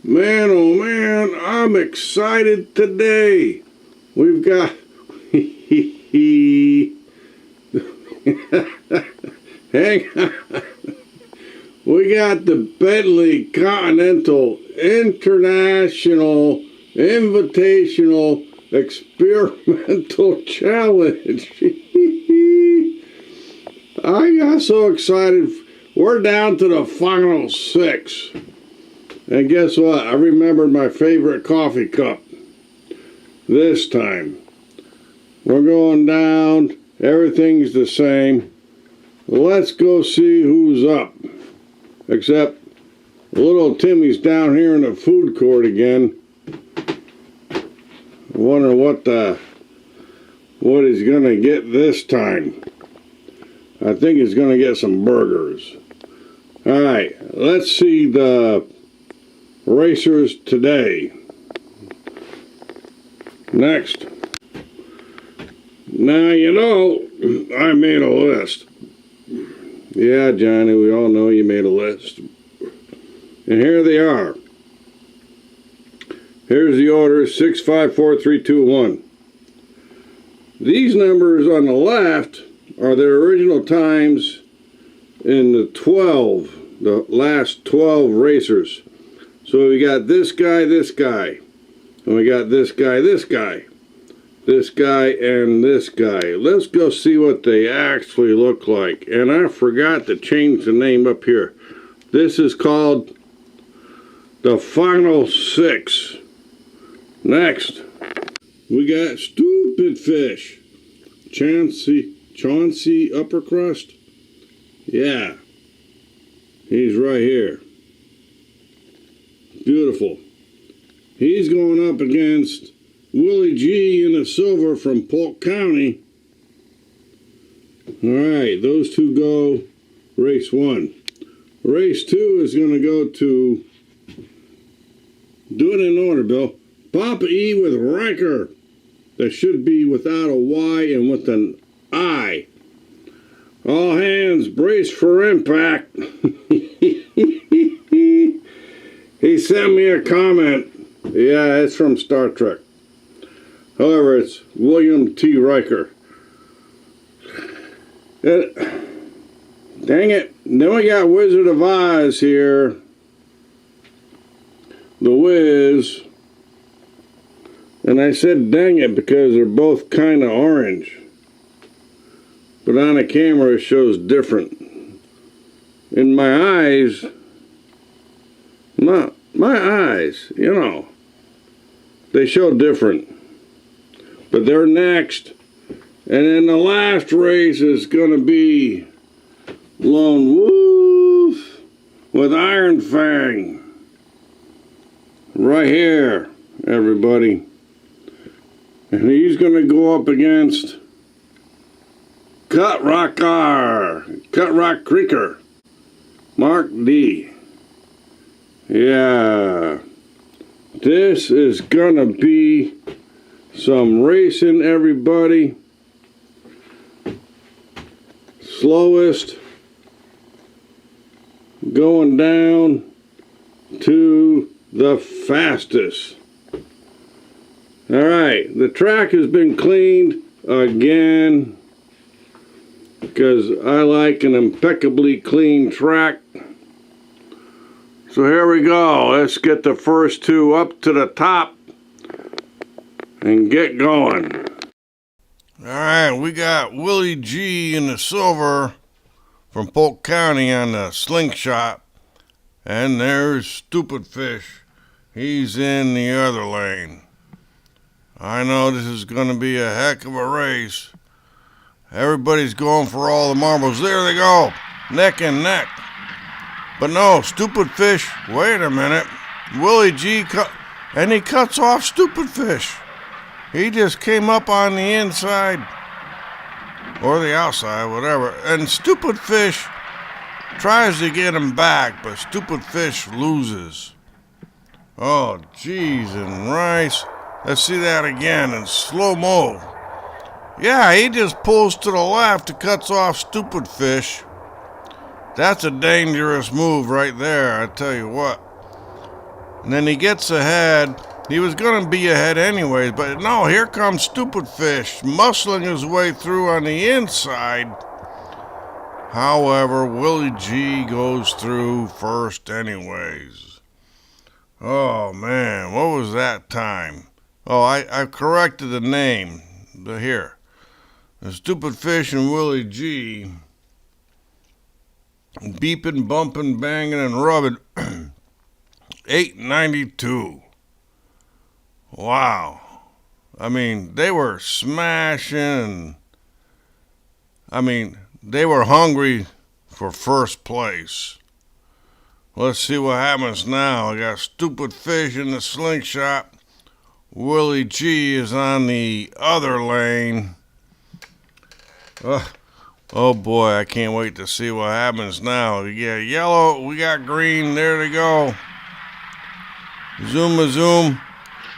Man, oh man, I'm excited today. We've got... Hang on. We got the Bentley Continental International Invitational Experimental Challenge. I got so excited. We're down to the final 6. And guess what? I remembered my favorite coffee cup. This time. We're going down. Everything's the same. Let's go see who's up. Except little Timmy's down here in the food court again. I wonder what he's gonna get this time. I think he's gonna get some burgers. Alright, let's see the racers today. Next. Now, you know, I made a list. Yeah, Johnny, we all know you made a list. And here they are. Here's the order, 6, 5, 4, 3, 2, 1. These numbers on the left are their original times in the last 12 racers. So we got this guy, and we got this guy, this guy, and this guy. Let's go see what they actually look like. And I forgot to change the name up here. This is called the Final Six. Next, we got Stoopid Fish. Chauncey Upper Crust. Yeah, he's right here. Beautiful. He's going up against Willie G in the silver from Polk County. Alright, those two go race 1. Race 2 is going to go to, do it in order, Bill. Papa E with Riker. That should be without a Y and with an I. All hands, brace for impact. He sent me a comment. Yeah, it's from Star Trek. However, it's William T. Riker. Dang it. Then we got Wizard of Oz here. The Wiz. And I said dang it because they're both kind of orange. But on the camera it shows different. In my eyes, my eyes, you know, they show different. But they're next. And then the last race is going to be Lone Wolf with Iron Fang. Right here, everybody. And he's going to go up against Cut Rock Creeker, Mark D. Yeah, this is going to be some racing, everybody. Slowest going down to the fastest. Alright, the track has been cleaned again because I like an impeccably clean track. So here we go. Let's get the first two up to the top and get going. Alright, we got Willie G in the silver from Polk County on the slingshot. And there's Stoopid Fish. He's in the other lane. I know this is going to be a heck of a race. Everybody's going for all the marbles. There they go. Neck and neck. But no, Stoopid Fish. Wait a minute. Willie G and he cuts off Stoopid Fish. He just came up on the inside. Or the outside, whatever. And Stoopid Fish tries to get him back, but Stoopid Fish loses. Oh, jeez and rice. Let's see that again in slow-mo. Yeah, he just pulls to the left and cuts off Stoopid Fish. That's a dangerous move right there, I tell you what. And then he gets ahead. He was going to be ahead anyways, but no, here comes Stoopid Fish, muscling his way through on the inside. However, Willie G goes through first anyways. Oh, man, what was that time? Oh, I corrected the name. Here. The Stoopid Fish and Willie G beeping, bumping, banging, and rubbing. 892. Wow. I mean, they were smashing. I mean, they were hungry for first place. Let's see what happens now. I got Stoopid Fish in the slingshot. Willie G is on the other lane. Oh boy, I can't wait to see what happens now. We got yellow, we got green, there they go. Zoom a zoom.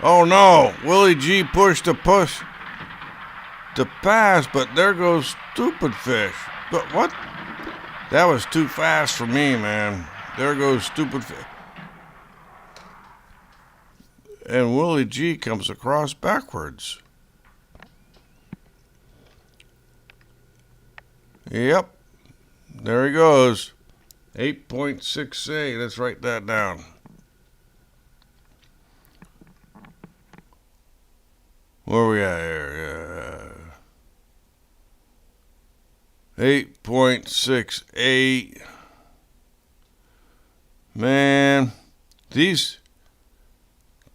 Oh no, Willie G pushed to pass, but there goes Stoopid Fish. But what? That was too fast for me, man. There goes Stoopid Fish. And Willie G comes across backwards. Yep. There he goes. 8.68. Let's write that down. Where we at here? 8.68. Man, these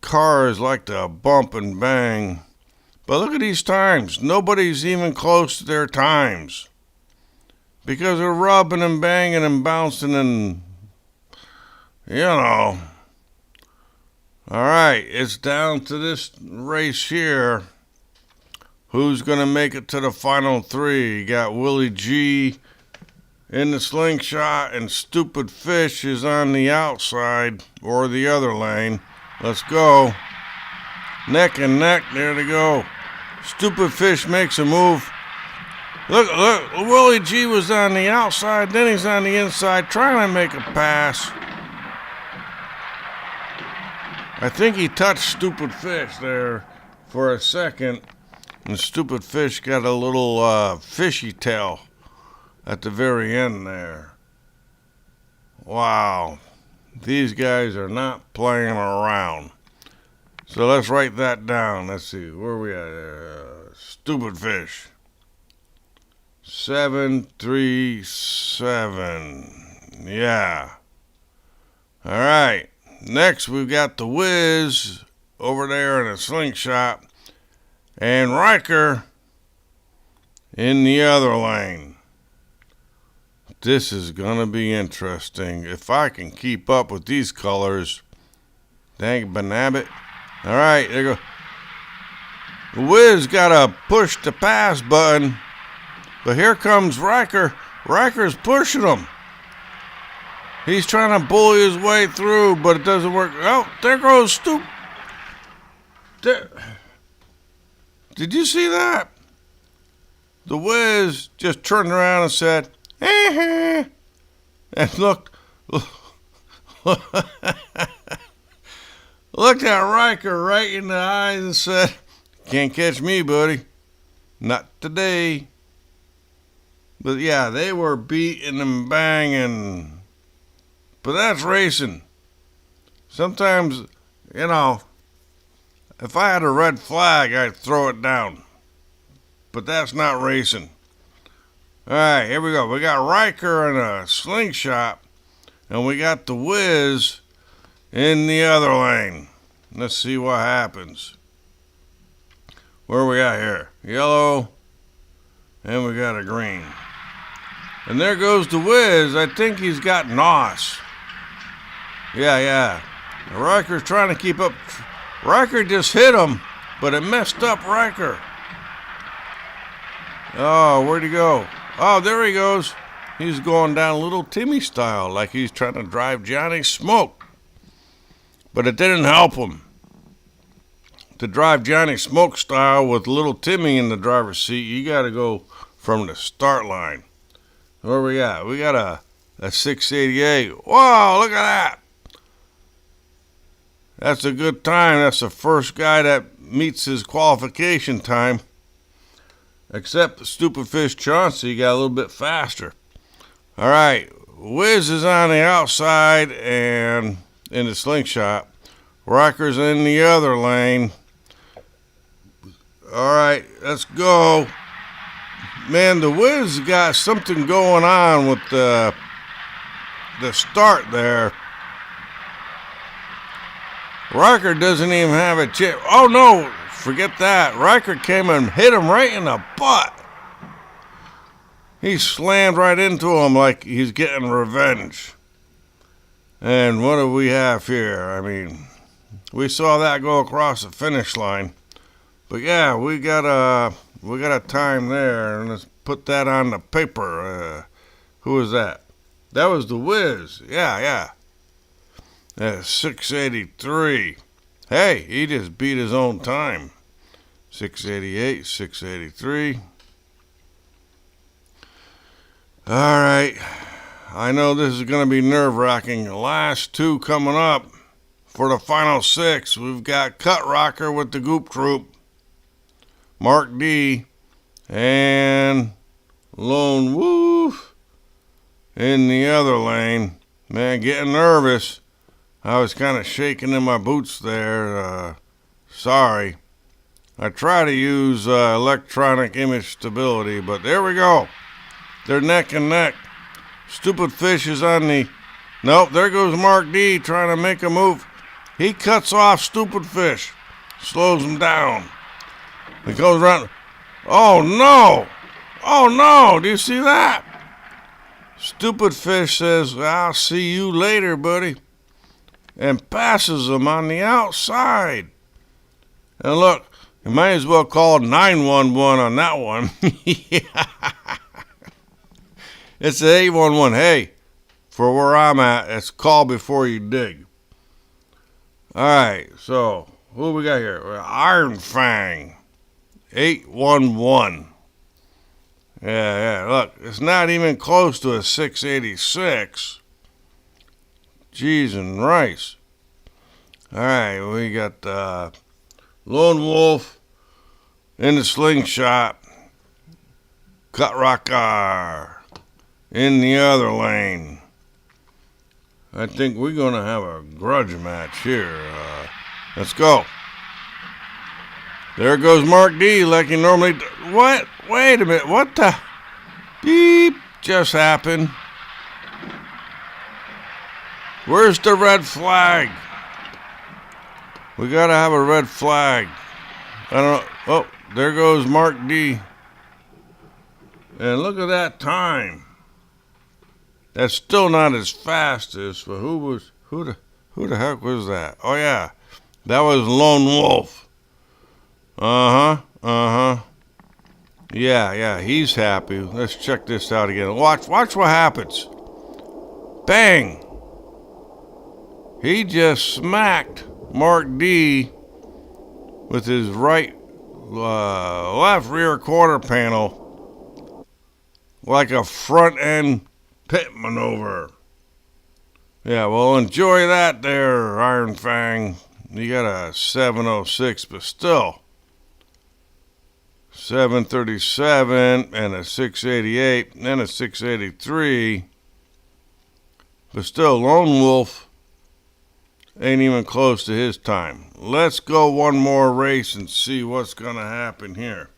cars like to bump and bang. But look at these times. Nobody's even close to their times. Because they're rubbing and banging and bouncing and, you know. All right, it's down to this race here. Who's going to make it to the final three? You got Willie G in the slingshot, and Stoopid Fish is on the outside or the other lane. Let's go. Neck and neck, there they go. Stoopid Fish makes a move. Look, Willie G was on the outside, then he's on the inside trying to make a pass. I think he touched Stoopid Fish there for a second, and Stoopid Fish got a little fishy tail at the very end there. Wow, these guys are not playing around. So let's write that down. Let's see, where are we at? Stoopid Fish. 737. Yeah. All right. Next, we've got the Wiz over there in a slingshot, and Riker in the other lane. This is going to be interesting. If I can keep up with these colors, dang benabbit. All right, there you go. The Wiz got a push to pass button, but here comes Riker. Riker's pushing him. He's trying to bully his way through, but it doesn't work. Oh, there goes Stoop. There. Did you see that? The Wiz just turned around and said, eh, and looked at Riker right in the eyes and said, can't catch me, buddy. Not today. But yeah, they were beating and banging. But that's racing. Sometimes, you know, if I had a red flag, I'd throw it down. But that's not racing. All right, here we go. We got Riker in a slingshot, and we got the Wiz in the other lane. Let's see what happens. Where we at here? Yellow, and we got a green. And there goes the Wiz. I think he's got NOS. Yeah. Riker's trying to keep up. Riker just hit him, but it messed up Riker. Oh, where'd he go? Oh, there he goes. He's going down Little Timmy style, like he's trying to drive Johnny Smoke. But it didn't help him. To drive Johnny Smoke style with Little Timmy in the driver's seat, you got to go from the start line. Where we at? We got a 688. Wow, look at that. That's a good time. That's the first guy that meets his qualification time. Except the Stoopid Fish Chauncey got a little bit faster. All right, Wiz is on the outside and in the slingshot. Rocker's in the other lane. All right, let's go. Man, the Wiz got something going on with the start there. Riker doesn't even have a chip. Oh, no, forget that. Riker came and hit him right in the butt. He slammed right into him like he's getting revenge. And what do we have here? I mean, we saw that go across the finish line. But yeah, we got a time there, and let's put that on the paper. Who was that? That was the Wiz. Yeah. 683. Hey, he just beat his own time. 688, 683. All right. I know this is going to be nerve-wracking. The last two coming up for the final six. We've got Cut Rocker with the Goop Troop, Mark D, and Lone Wolf in the other lane. Man, getting nervous. I was kind of shaking in my boots there. Sorry. I try to use electronic image stability, but there we go. They're neck and neck. Stoopid Fish is on the... Nope, there goes Mark D trying to make a move. He cuts off Stoopid Fish. Slows him down. He goes around. Oh, no. Oh, no. Do you see that? Stoopid Fish says, I'll see you later, buddy. And passes him on the outside. And look, you might as well call 911 on that one. It's the 811. Hey, for where I'm at, it's call before you dig. All right, so who we got here? Iron Fang, 811. Yeah, look, it's not even close to a 686. Cheese and rice. All right, we got Lone Wolf in the slingshot. Cut Rocker in the other lane. I think we're going to have a grudge match here. Let's go. There goes Mark D like he normally... What? Wait a minute. What the... Beep just happened. Where's the red flag? We got to have a red flag. I don't know. Oh, there goes Mark D. And look at that time. That's still not as fast as... But who the heck was that? Oh, yeah. That was Lone Wolf. Yeah, he's happy. Let's check this out again. Watch what happens. Bang! He just smacked Mark D with his left rear quarter panel like a front end pit maneuver. Yeah, well, enjoy that there, Iron Fang. You got a 706, but still 737 and a 688 and a 683. But still, Lone Wolf ain't even close to his time. Let's go one more race and see what's gonna happen here.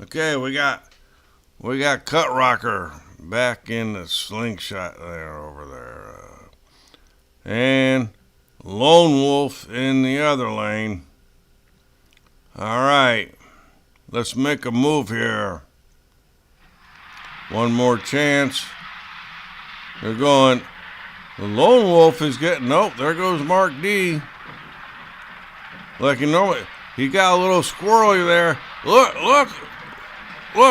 Okay, we got Cut Rocker back in the slingshot there over there, and Lone Wolf in the other lane. All right, let's make a move here. One more chance. They're going. The Lone Wolf is getting... Nope, there goes Mark D. Like you know, he got a little squirrely there. Look,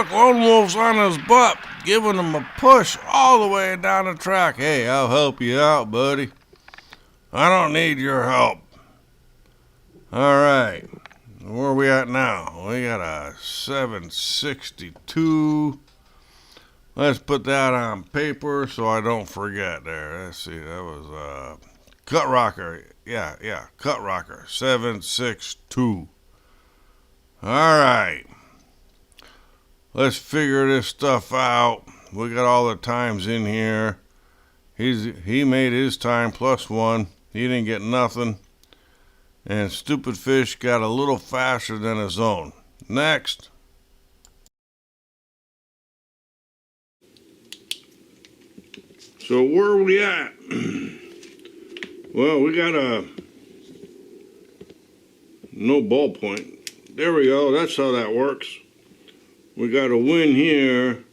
Lone Wolf's on his butt, giving him a push all the way down the track. Hey, I'll help you out, buddy. I don't need your help. All right, where are we at now? We got a 762. Let's put that on paper so I don't forget there. Let's see, that was Cut rocker. Yeah, cut rocker. 762. Alright. Let's figure this stuff out. We got all the times in here. He made his time +1. He didn't get nothing. And Stoopid Fish got a little faster than his own. Next. So where are we at? Well, we got a no ballpoint. There we go. That's how that works. We got a win here.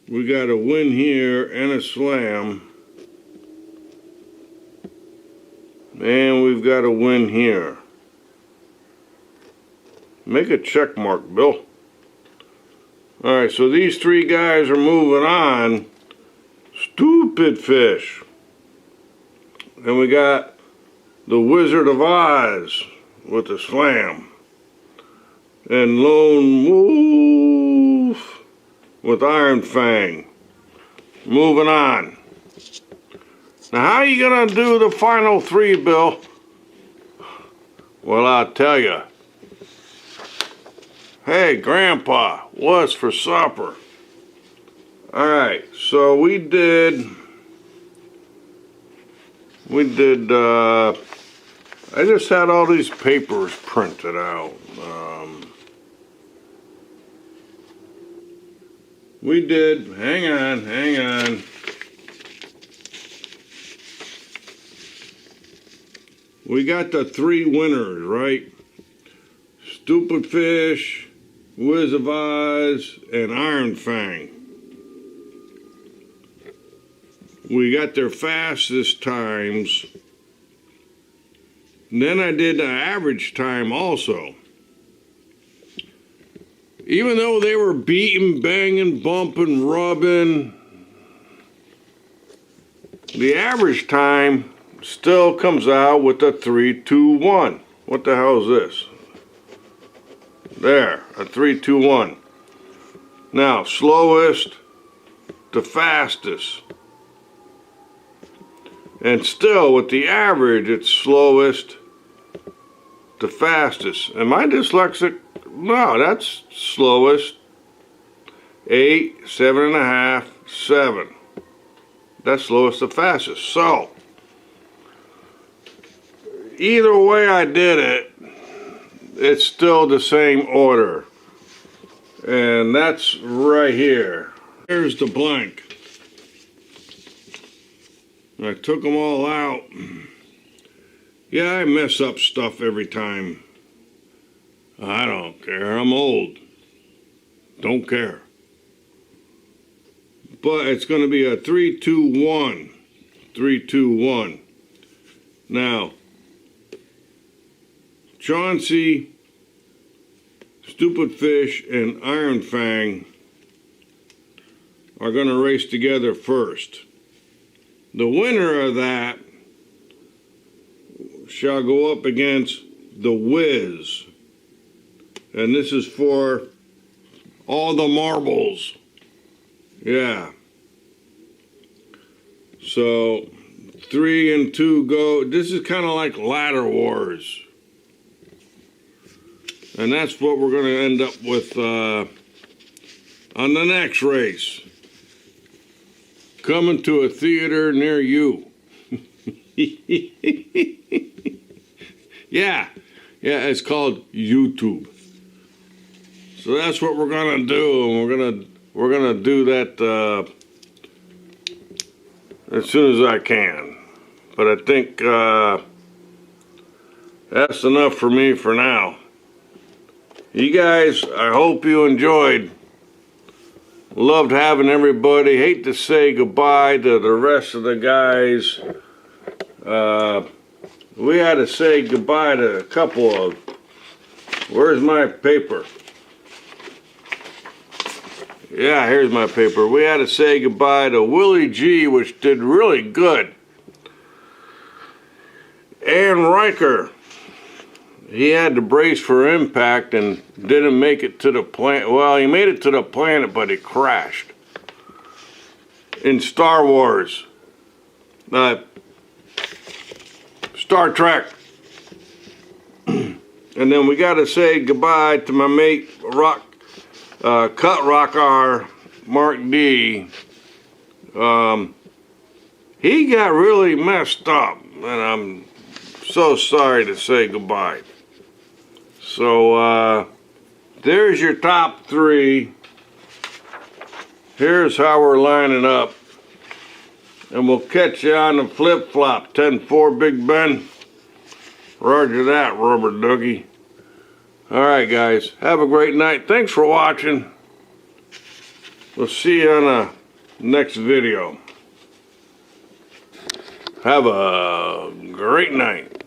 We got a win here and a slam. And we've got a win here. Make a check mark, Bill. Alright, so these three guys are moving on. Stoopid Fish. Then we got the Wizard of Oz with a slam. And Lone Wolf with Iron Fang. Moving on. Now, how are you going to do the final three, Bill? Well, I'll tell you. Hey, Grandpa, what's for supper? Alright, so we did, I just had all these papers printed out. We did, hang on. We got the three winners, right? Stoopid Fish, Wiz of Oz, and Iron Fang. We got their fastest times. And then I did the average time also. Even though they were beating, banging, bumping, rubbing, the average time still comes out with a 3-2-1. What the hell is this? There, a 3-2-1. Now, slowest to fastest. And still, with the average, it's slowest to fastest. Am I dyslexic? No, that's slowest. 8, 7.5, 7. That's slowest to fastest. So, either way I did it, it's still the same order. And that's right here. Here's the blank. I took them all out. Yeah, I mess up stuff every time. I don't care. I'm old. Don't care. But it's going to be a 3-2-1. 3-2-1. Now, Chauncey, Stoopid Fish, and Iron Fang are going to race together first. The winner of that shall go up against the Wiz. And this is for all the marbles. Yeah. So 3 and 2 go. This is kind of like ladder wars. And that's what we're going to end up with on the next race. Coming to a theater near you. Yeah, it's called YouTube. So that's what we're gonna do, and we're gonna do that as soon as I can. But I think that's enough for me for now. You guys, I hope you enjoyed. Loved having everybody. Hate to say goodbye to the rest of the guys. We had to say goodbye to a couple of... Where's my paper? Yeah, here's my paper. We had to say goodbye to Willie G, which did really good. And Riker. He had to brace for impact and didn't make it to the planet. Well, he made it to the planet, but he crashed. In Star Wars. Star Trek. And then we got to say goodbye to my mate, Cut Rock R, Mark D. He got really messed up, and I'm so sorry to say goodbye. So, there's your top three. Here's how we're lining up. And we'll catch you on the flip-flop. 10-4 Big Ben. Roger that, rubber ducky. Alright guys, have a great night. Thanks for watching. We'll see you on the next video. Have a great night.